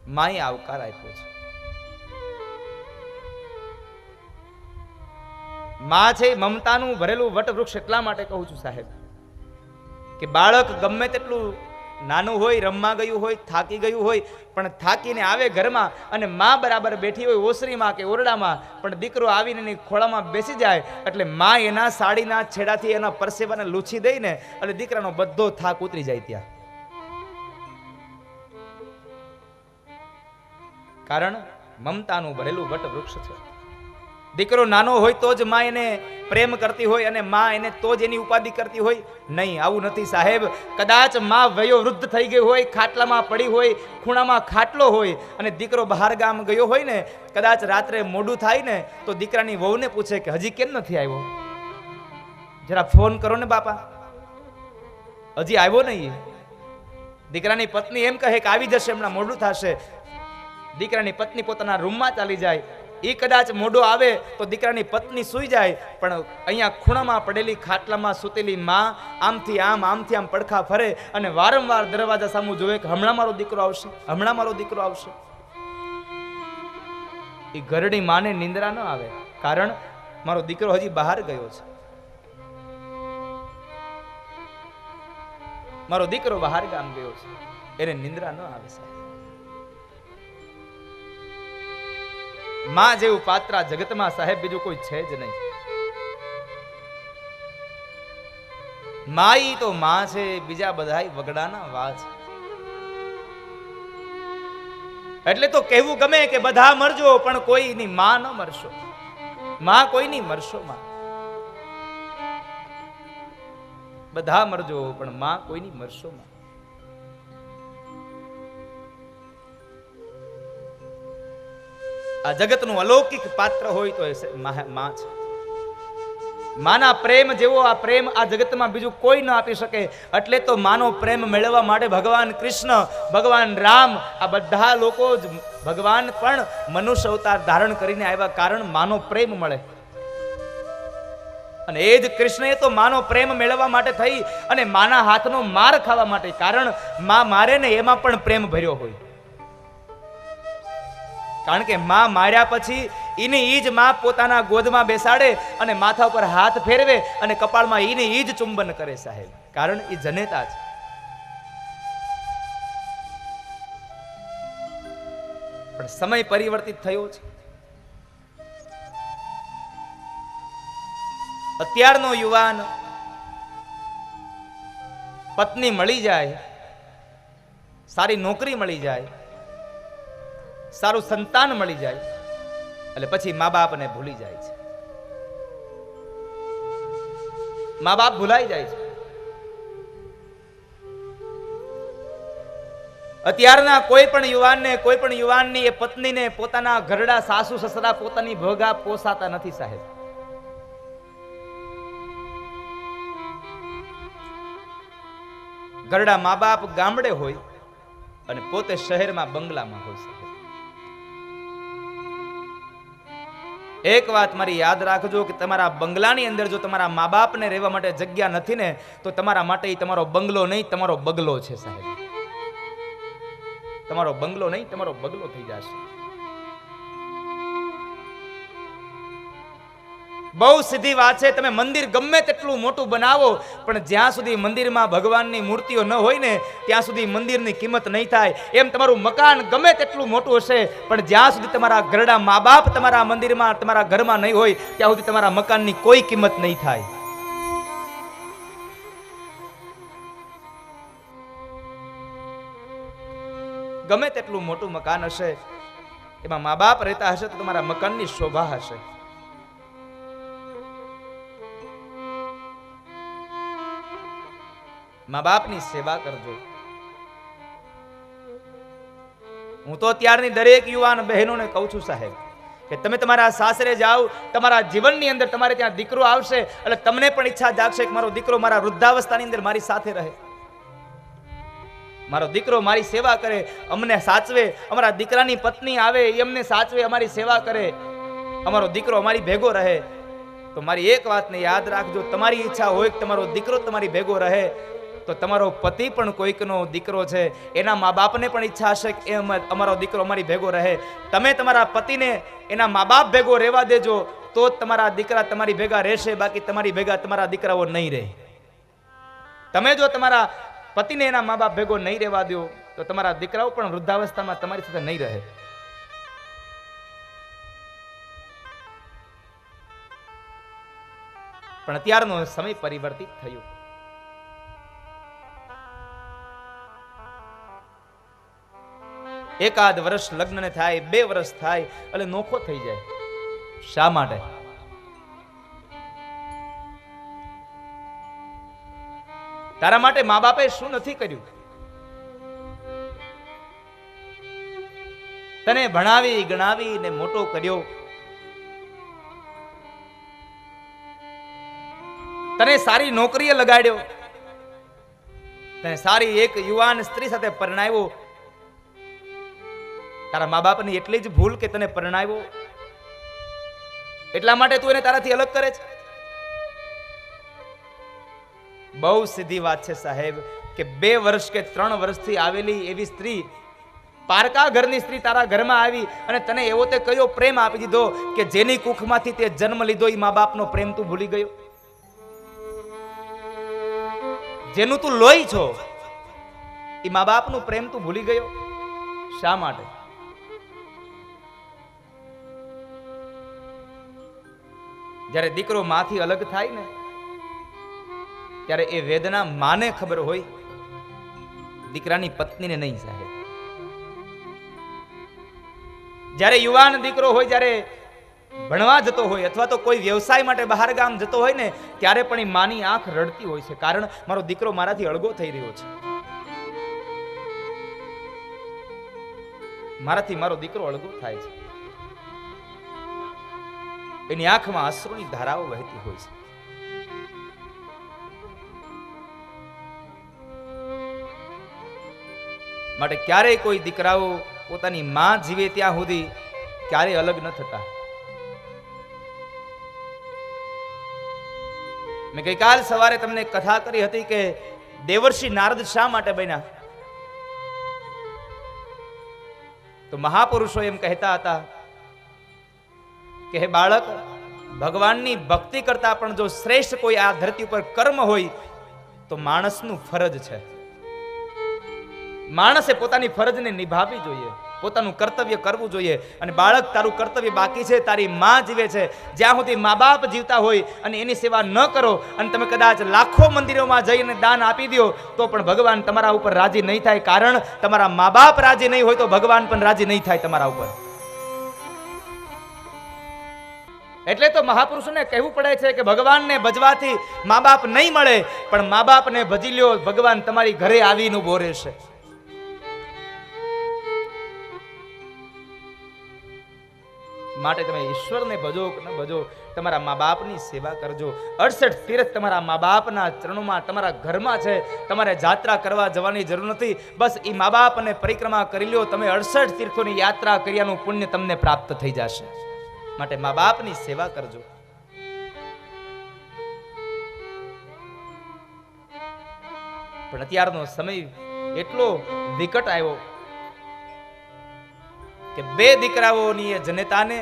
માએ આવકાર આપ્યો છે. માં છે મમતાનું ભરેલું વટવૃક્ષ. એટલા માટે કહું છું સાહેબ કે બાળક ગમે તેટલું નાનું હોય, રમવા ગયું હોય, થાકી ગયું હોય, પણ થાકીને આવે ઘરમાં અને માં બરાબર બેઠી હોય ઓસરીમાં કે ઓરડામાં, પણ દીકરો આવીને એની ખોળામાં બેસી જાય એટલે માં એના સાડીના છેડાથી એના પરસેવાને લૂછી દઈને એટલે દીકરાનો બધો થાક ઉતરી જાય ત્યાં. કારણ મમતાનું ભરેલું વટવૃક્ષ છે. દીકરો નાનો હોય તો જ માં એને પ્રેમ કરતી હોય અને માં એને તો જ એની ઉપાધિ કરતી હોય? નહીં, આવું નથી સાહેબ. કદાચ માં વયો વૃદ્ધ થઈ ગઈ હોય, ખાટલામાં પડી હોય, ખૂણામાં ખાટલો હોય અને દીકરો બહાર ગામ ગયો હોય ને, કદાચ રાત્રે મોડું થાય ને તો દીકરાની વહુને પૂછે કે હજી કેમ નથી આવ્યો? જરા ફોન કરો ને બાપા, હજી આવ્યો નહીં. દીકરાની પત્ની એમ કહે કે આવી જશે, હમણાં મોડું થશે. દીકરાની પત્ની પોતાના રૂમમાં ચાલી જાય. એ કદાચ મોડો આવે તો દીકરાની પત્ની સૂઈ જાય, પણ અહીંયા ખૂણામાં પડેલી ખાટલામાં સૂતેલી માં આમથી આમ પડખા ફરે અને વારંવાર દરવાજા સામું જોવે કે હમણાં મારો દીકરો આવશે, હમણાં મારો દીકરો આવશે. એ ઘરડી માને નિંદ્રા ન આવે, કારણ મારો દીકરો હજી બહાર ગયો છે, મારો દીકરો બહાર ગામ ગયો છે, એને નિંદ્રા ન આવે સાહેબ. માં જેવું પાત્ર જગતમાં સાહેબ બીજું કોઈ છે જ નહીં. માઈ તો માં છે, બીજા બધાય વગડાના વા છે. એટલે તો કહેવું ગમે કે બધા મરજો પણ કોઈની માં ન મરશો. માં કોઈની મરશો માં. બધા મરજો પણ માં કોઈની મરશો માં. આ જગતનું અલૌકિક પાત્ર હોય તો એ માં છે. માના પ્રેમ જેવો આ પ્રેમ આ જગતમાં બીજું કોઈ ન આપી શકે. એટલે તો માનો પ્રેમ મેળવવા માટે ભગવાન કૃષ્ણ, ભગવાન રામ, આ બધા લોકો જ, ભગવાન પણ મનુષ્ય અવતાર ધારણ કરીને આવ્યા, કારણ માનો પ્રેમ મળે. અને એ જ કૃષ્ણએ તો માનો પ્રેમ મેળવવા માટે થઈ અને માના હાથનો માર ખાવા માટે, કારણ માં મારે ને એમાં પણ પ્રેમ ભર્યો હોય. કારણ કે માં માર્યા પછી એની ઈ જ માં પોતાના ગોદમાં બેસાડે અને માથા ઉપર હાથ ફેરવે અને કપાળમાં એની ઈ જ ચુંબન કરે સાહેબ, કારણ એ જનેતા છે. પણ સમય પરિવર્તિત થયો છે. અત્યારનો યુવાન પત્ની મળી જાય, સારી નોકરી મળી જાય, સારું સંતાન મળી જાય એટલે પછી મા બાપને ભૂલી જાય છે. મા બાપ ભૂલાઈ જાય છે. અત્યારના કોઈ પણ યુવાનની એ પત્નીને પોતાના ઘરડા સાસુ સસરા પોતાની ભોગા પોસાતા નથી સાહેબ. ઘરડા મા બાપ ગામડે હોય અને પોતે શહેરમાં બંગલામાં હોય સાહેબ. એક વાત મારી યાદ રાખજો કે તમારા બંગલાની અંદર જો તમારા મા બાપને રહેવા માટે જગ્યા નથી ને તો તમારા માટે તમારો બંગલો નહીં, તમારો બગલો છે સાહેબ. તમારો બંગલો નહીં, તમારો બગલો થઈ જશે. બહુ સીધી વાત છે. તમે મંદિર ગમે તેટલું મોટું બનાવો પણ જ્યાં સુધી મંદિરમાં ભગવાનની મૂર્તિઓ ન હોય ને ત્યાં સુધી મંદિરની કિંમત નહીં થાય. એમ તમારું મકાન ગમે તેટલું મોટું હશે પણ જ્યાં સુધી તમારા ઘરડા મા બાપ તમારા મંદિરમાં તમારા ઘરમાં નહીં હોય ત્યાં સુધી તમારા મકાનની કોઈ કિંમત નહીં થાય. ગમે તેટલું મોટું મકાન હશે એમાં મા બાપ રહેતા હશે તો તમારા મકાનની શોભા હશે. મા બાપની સેવા કરજો. હું તો અત્યારની દરેક યુવાન બહેનોને કહું છું સાહેબ કે તમે તમારા સાસરે જાઓ, તમારા જીવનની અંદર તમારે ત્યાં દીકરો આવશે એટલે તમને પણ ઈચ્છા જાગશે કે મારો દીકરો મારા વૃદ્ધાવસ્થાની અંદર મારી સાથે રહે, મારો દીકરો મારી સેવા કરે, અમને સાચવે, અમારા દીકરાની પત્ની આવે એ અમને સાચવે, અમારી સેવા કરે, અમારો દીકરો અમારી ભેગો રહે. તો મારી એક વાતને યાદ રાખજો, તમારી ઈચ્છા હોય કે તમારો દીકરો તમારી ભેગો રહે તો તો તમારો પતિ પણ કોઈકનો દીકરો છે, એના મા બાપને પણ ઈચ્છા હશે કે અમારો દીકરો અમારી ભેગો રહે. તમે તમારા પતિને એના મા બાપ ભેગો રહેવા દેજો, તો જ તમારા દીકરા તમારી ભેગા રહેશે, બાકી તમારી ભેગા તમારા દીકરાઓ નહીં રહે. તમે જો તમારા પતિને એના મા બાપ ભેગો નહીં રહેવા દો, તો તમારા દીકરાઓ પણ વૃદ્ધાવસ્થામાં તમારી સાથે નહીં રહે. પણ અત્યારનો સમય પરિવર્તિત થયો. એકાદ વર્ષ લગ્નને થાય, 2 વર્ષ થાય એટલે નોખો થઈ જાય. શા માટે? તારા માટે મા બાપે શું નથી કર્યું? તને ભણાવી ગણાવી ને મોટો કર્યો, તને સારી નોકરીએ લગાડ્યો, તને સારી એક યુવાન સ્ત્રી સાથે પરણાવ્યો. તારા મા બાપની એટલી જ ભૂલ કે તને પરણાવ્યો, એટલા માટે તું એને તારાથી અલગ કરે છે? બહુ સીધી વાત છે સાહેબ, કે 2 વર્ષ કે 3 વર્ષથી આવેલી એવી સ્ત્રી, પારકા ઘરની સ્ત્રી તારા ઘરમાં આવી અને તને એવો તે કયો પ્રેમ આપી દીધો કે જેની કુખમાંથી તે જન્મ લીધો એ મા બાપનો પ્રેમ તું ભૂલી ગયો? જેનું તું લોહી છો એ મા બાપનું પ્રેમ તું ભૂલી ગયો? શા માટે? જ્યારે દીકરો માથી અલગ થાય ને, ત્યારે એ વેદના માને ખબર હોય, દીકરાની પત્નીને નહીં સાહેબ. જ્યારે યુવાન દીકરો હોય, જ્યારે ભણવા જતો હોય અથવા તો કોઈ વ્યવસાય માટે બહાર ગામ જતો હોય ને, ત્યારે પણ એ માની આંખ રડતી હોય છે, કારણ મારો દીકરો મારાથી અળગો થઈ રહ્યો છે, મારાથી મારો દીકરો અળગો થાય છે. એની આંખમાં અશ્રુની ધારાઓ વહેતી હોય છે. માટે ક્યારેય કોઈ દીકરાઓ પોતાની માં જીવે ત્યાં સુધી ક્યારેય અલગ ન થતા. મેં ગઈકાલ સવારે તમને કથા કરી હતી કે દેવર્ષિ નારદ શા માટે બન્યા? તો મહાપુરુષો એમ કહેતા હતા કે હે બાળક, ભગવાનની ભક્તિ કરતા પણ જો શ્રેષ્ઠ કોઈ આ ધરતી ઉપર કર્મ હોય તો માણસનું ફરજ છે. માણસે પોતાની ફરજને નિભાવવી જોઈએ, પોતાનું કર્તવ્ય કરવું જોઈએ. અને બાળક, તારું કર્તવ્ય બાકી છે. તારી માં જીવે છે, જ્યાં સુધી મા બાપ જીવતા હોય અને એની સેવા ન કરો અને તમે કદાચ લાખો મંદિરોમાં જઈને દાન આપી દો તો પણ ભગવાન તમારા ઉપર રાજી નહીં થાય, કારણ તમારા મા બાપ રાજી નહીં હોય તો ભગવાન પણ રાજી નહીં થાય તમારા ઉપર. એટલે તો મહાપુરુષોને કહેવું પડે છે કે ભગવાનને ભજવાથી મા બાપ નહીં મળે, પણ મા બાપને ભજી લ્યો, ભગવાન તમારી ઘરે આવીને ઉભો રહેશે. માટે તમે ઈશ્વરને ભજો કે ન ભજો, તમારા મા બાપની સેવા કરજો. 68 તીર્થ તમારા મા બાપના ચરણોમાં, તમારા ઘરમાં છે. તમારે જાત્રા કરવા જવાની જરૂર નથી, બસ એ મા બાપને પરિક્રમા કરી લ્યો, તમે 68 તીર્થોની યાત્રા કર્યાનું પુણ્ય તમને પ્રાપ્ત થઈ જશે. માટે મા બાપની સેવા કરજો. પણ અત્યારનો સમય એટલો વિકટ આવ્યો કે 2 દીકરાઓની એ જનેતાને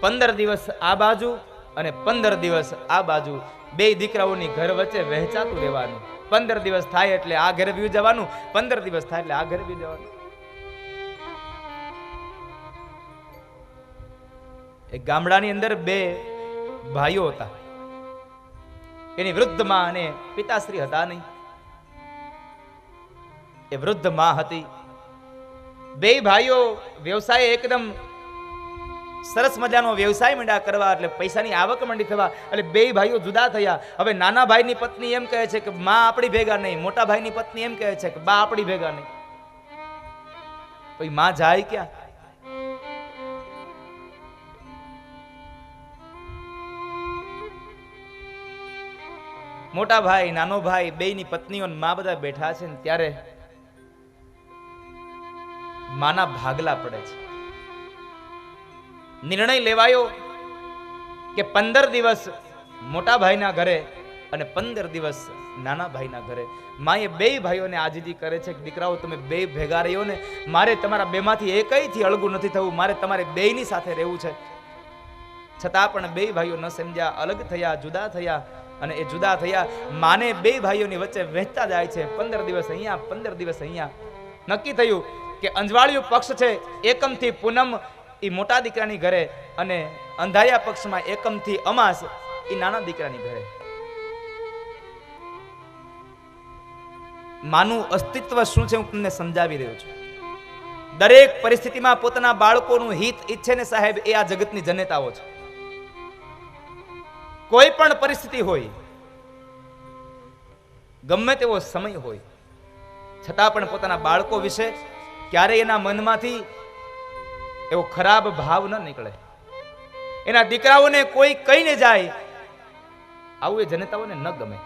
15 દિવસ આ બાજુ અને 15 દિવસ આ બાજુ, 2 દીકરાઓની ઘર વચ્ચે વહેંચાતું રહેવાનું. 15 દિવસ થાય એટલે આ ઘરે વ્યુ જવાનું, 15 દિવસ થાય એટલે આ ઘરે વ્યુ જવાનું. એક ગામડાની અંદર 2 ભાઈઓ હતા. એની વૃદ્ધ માં અને પિતાશ્રી હતા નહીં. એ વૃદ્ધ માં હતી. 2 ભાઈઓ વ્યવસાય એકદમ સરસ મજાનો વ્યવસાય માંડ્યા કરવા, એટલે પૈસાની આવક માંડી થવા, એટલે 2 ભાઈઓ જુદા થયા. હવે નાના ભાઈની પત્ની એમ કહે છે કે માં આપણી ભેગા નહીં, મોટા ભાઈની પત્ની એમ કહે છે કે બા આપણી ભેગા નહીં. પછી માં જાય ક્યાં? મોટા ભાઈ, નાનો ભાઈ, 2ની પત્નીઓ માં બધા બેઠા છે ને ત્યારે માના ભાગલા પડે છે. નિર્ણય લેવાયો કે 15 દિવસ મોટા ભાઈના ઘરે અને 15 દિવસ નાના ભાઈના ઘરે. માએ બે ભાઈઓને આજીજી કરે છે કે દીકરાઓ તમે બે ભેગા રહ્યો ને, મારે તમારા બેમાંથી એકયથી અળગું નથી થવું, મારે તમારે બેયની સાથે રહેવું છે. છતાં પણ બે ભાઈઓ ન સમજ્યા, અલગ થયા, જુદા થયા. અને એ જુદા થયા માને બે ભાઈઓની વચ્ચે વહેંચતા જાય છે. 15 દિવસ અહીંયા, 15 દિવસ અહીંયા. નક્કી થયું કે અંજવાળિયું પક્ષ છે એકમથી પૂનમ એ મોટા દીકરાની ઘરે, અને અંધારિયા પક્ષમાં એકમથી અમાસ એ નાના દીકરાની ઘરે. માનું અસ્તિત્વ શું છે હું તમને સમજાવી રહ્યો છું. દરેક પરિસ્થિતિમાં પોતાના બાળકોનું હિત ઈચ્છે ને સાહેબ, એ આ જગતની જનેતાઓ છે. કોઈ પણ પરિસ્થિતિ હોય, ગમે તેવો સમય હોય, છતાં પણ પોતાના બાળકો વિશે ક્યારેય એના મનમાંથી એવો ખરાબ ભાવ ન નીકળે. એના દીકરાઓને કોઈ કહીને જાય આવું એ જનતાઓને ન ગમે.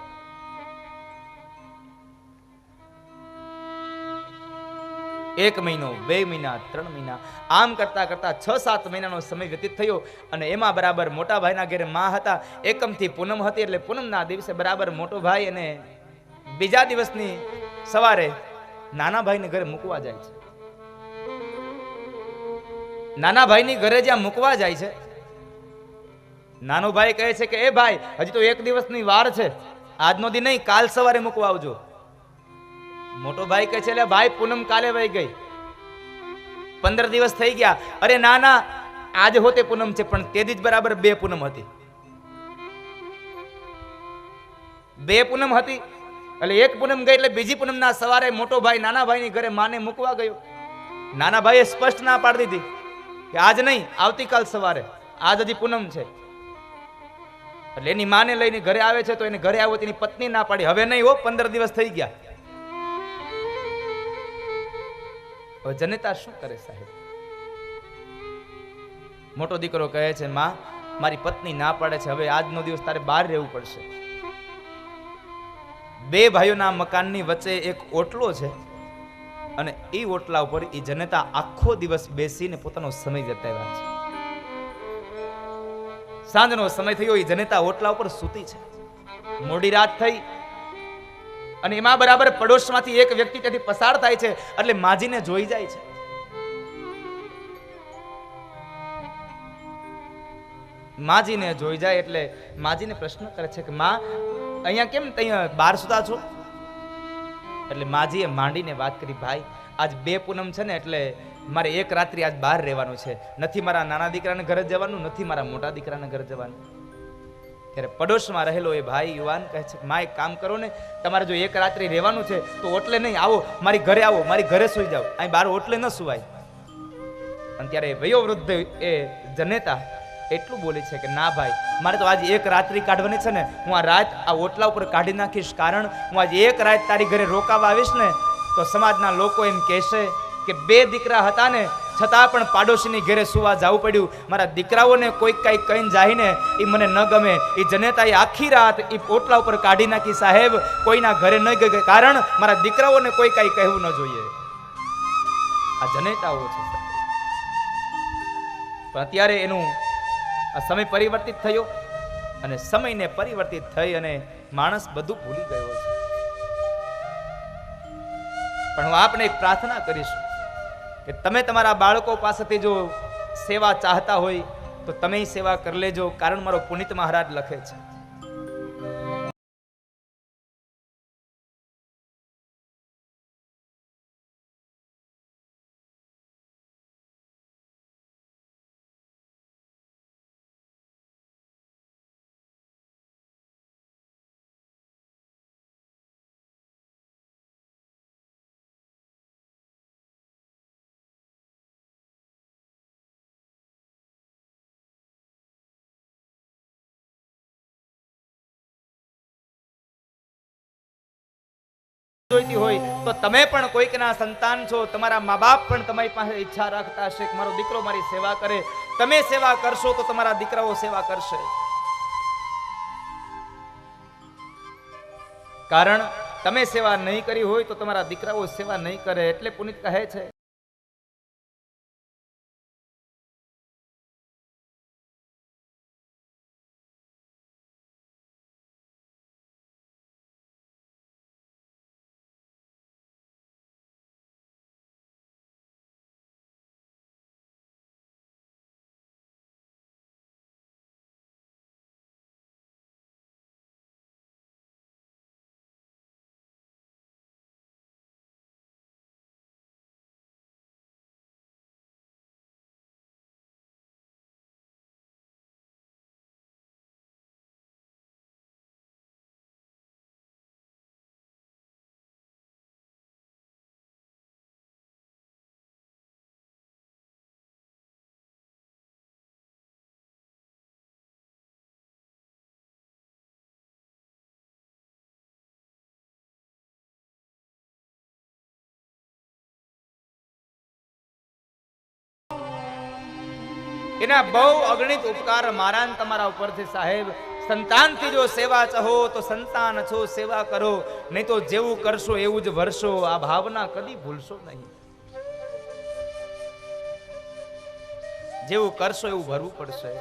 એક મહિનો, 2 મહિના, 3 મહિના, આમ કરતા કરતા 6-7 મહિનાનો સમય વ્યતીત થયો. અને એમાં બરાબર મોટા ભાઈના ઘરે માં હતા. એકમથી પૂનમ હતી, એટલે પૂનમના દિવસે બરાબર મોટો ભાઈ અને બીજા દિવસની સવારે નાના ભાઈને ઘરે મૂકવા જાય છે. નાના ભાઈની ઘરે જ્યાં મૂકવા જાય છે, નાનો ભાઈ કહે છે કે એ ભાઈ, હજી તો 1 દિવસની વાર છે, આજનો દી નહીં, કાલ સવારે મૂકવા આવજો. મોટો ભાઈ કહે છે, એટલે ભાઈ પૂનમ કાલે વહી ગઈ, 15 દિવસ થઈ ગયા. અરે ના ના, આજ હોતે પૂનમ છે, પણ તે જ બરાબર 2 પૂનમ હતી. 2 પૂનમ હતી, એટલે 1 પૂનમ ગઈ, એટલે બીજી પૂનમના સવારે મોટો ભાઈ નાના ભાઈની ઘરે માને મૂકવા ગયો. નાના ભાઈએ સ્પષ્ટ ના પાડી દીધી કે આજ નહીં, આવતીકાલ સવારે, આજ હજી પૂનમ છે. એટલે એની માને લઈને ઘરે આવે છે, તો એને ઘરે આવ્યો, તેની પત્ની ના પાડી, હવે નહીં હો, 15 દિવસ થઈ ગયા. હવે જનતા શું કરે સાહેબ? મોટો દીકરો કહે છે, માં મારી પત્ની ના પાડે છે, હવે આજનો દિવસ તારે બહાર રહેવું પડશે. 2 ભાઈઓના મકાનની વચ્ચે એક ઓટલો છે, અને એ ઓટલા ઉપર એ જનતા આખો દિવસ બેસીને પોતાનો સમય જતાવ્યા છે. સાંજનો સમય થયો, એ જનતા ઓટલા ઉપર સૂતી છે. મોડી રાત થઈ, અને એમાં બરાબર પડોશમાંથી એક વ્યક્તિ ત્યાંથી પસાર થાય છે, એટલે માજીને જોઈ જાય છે. માજીને જોઈ જાય એટલે માજીને પ્રશ્ન કરે છે કે માં, અહીંયા કેમ ત્યાં બહાર સુતા છો? એટલે માજીએ માંડીને વાત કરી, ભાઈ આજ 2 પૂનમ છે ને, એટલે મારે 1 રાત્રિ આજ બહાર રહેવાનું છે, નથી મારા નાના દીકરાને ઘરે જવાનું, નથી મારા મોટા દીકરાને ઘરે જવાનું. ત્યારે પડોશમાં રહેલો એ ભાઈ યુવાન કહે છે, માં એક કામ કરો ને, તમારે જો 1 રાત્રિ રહેવાનું છે તો ઓટલે નહીં, આવો મારી ઘરે, આવો મારી ઘરે સુઈ જાઓ, અહીં બહાર ઓટલે ન સુવાય. અને ત્યારે વયો વૃદ્ધ એ જનેતા એટલું બોલે છે કે ના ભાઈ, મારે તો આજે 1 રાત્રિ કાઢવાની છે ને, હું આ રાત આ ઓટલા ઉપર કાઢી નાખીશ, કારણ હું આજે 1 રાત તારી ઘરે રોકાવા આવીશ ને, તો સમાજના લોકો એમ કહેશે કે 2 દીકરા હતા ને, છતાં પણ પાડોશીની ઘરે સુવા જવું પડ્યું. મારા દીકરાઓને કોઈ કઈ કહીને જાય ને, એ મને ન ગમે. એ જનેતાએ આખી રાત એ ઓટલા ઉપર કાઢી નાખી સાહેબ, કોઈના ઘરે ન ગઈ, કારણ મારા દીકરાઓને કોઈ કઈ કહેવું ન જોઈએ. આ જનેતાઓ છે. પણ અત્યારે એનું આ સમય પરિવર્તિત થયો, અને સમયને પરિવર્તિત થઈ અને માણસ બધું ભૂલી ગયો છે. પણ હું આપને એક પ્રાર્થના કરીશું કે તમે તમારા બાળકો પાસેથી જો સેવા ચાહતા હોય તો તમે સેવા કરી લેજો, કારણ મારો પુનિત મહારાજ લખે છે, જોઈતી હોય તો તમે પણ કોઈકના સંતાન છો, તમારા મા બાપ પણ તમારી પાસે ઈચ્છા રાખતા હશે કે મારો દીકરો મારી સેવા કરે. તમે સેવા કરશો તો તમારા દીકરાઓ સેવા કરશે, કારણ તમે સેવા નહીં કરી હોય તો તમારા દીકરાઓ સેવા નહીં કરે. એટલે પુનિત કહે છે એના બહુ અગણિત ઉપકાર મારા ને તમારા ઉપર છે સાહેબ. સંતાનથી જો સેવા ચાહો તો સંતાન છો સેવા કરો, નહીં તો જેવું કરશો એવું જ ભરશો. આ ભાવના કદી ભૂલશો નહીં. જેવું કરશો એવું ભરવું પડશે.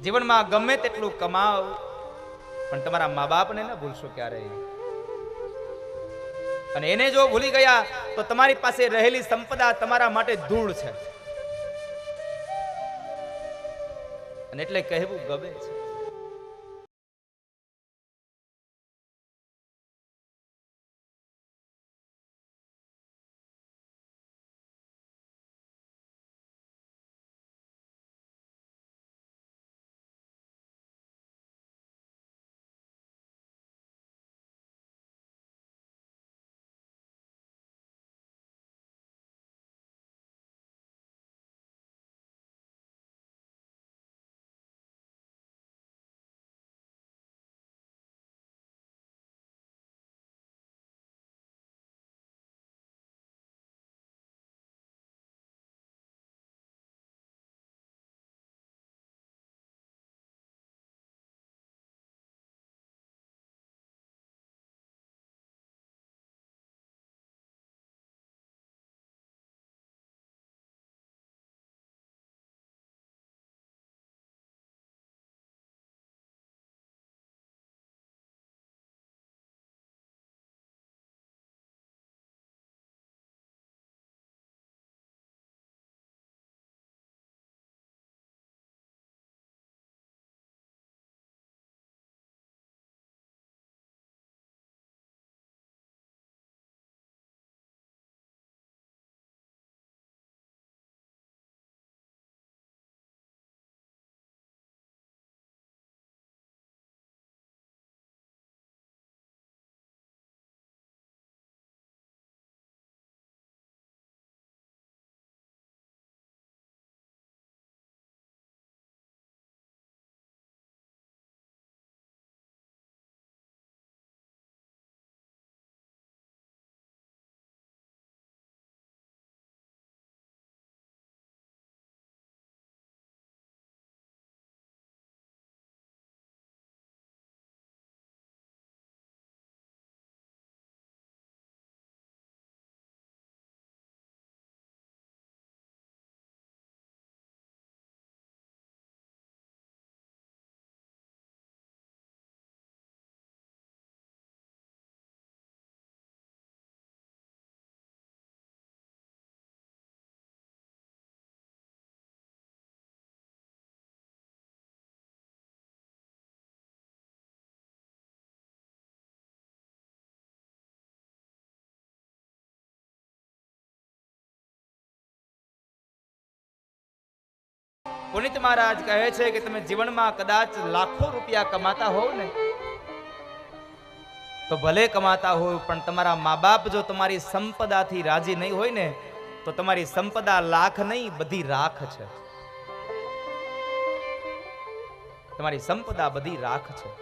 જીવનમાં ગમે તેટલું કમાવ પણ તમારા મા બાપને ન ભૂલશો ક્યારેય. અને એને જો ભૂલી ગયા તો તમારી પાસે રહેલી સંપદા તમારા માટે ધૂળ છે. અને એટલે કહેવું ગમે છે. પુનિત મહારાજ કહે છે કે તમે જીવનમાં કદાચ લાખો રૂપિયા કમાતા હોવ ને તો ભલે કમાતા હોય, પણ તમારા મા બાપ જો તમારી સંપદાથી રાજી નહીં હોય ને તો તમારી સંપદા લાખ નહીં બધી રાખ છે. તમારી સંપદા બધી રાખ છે.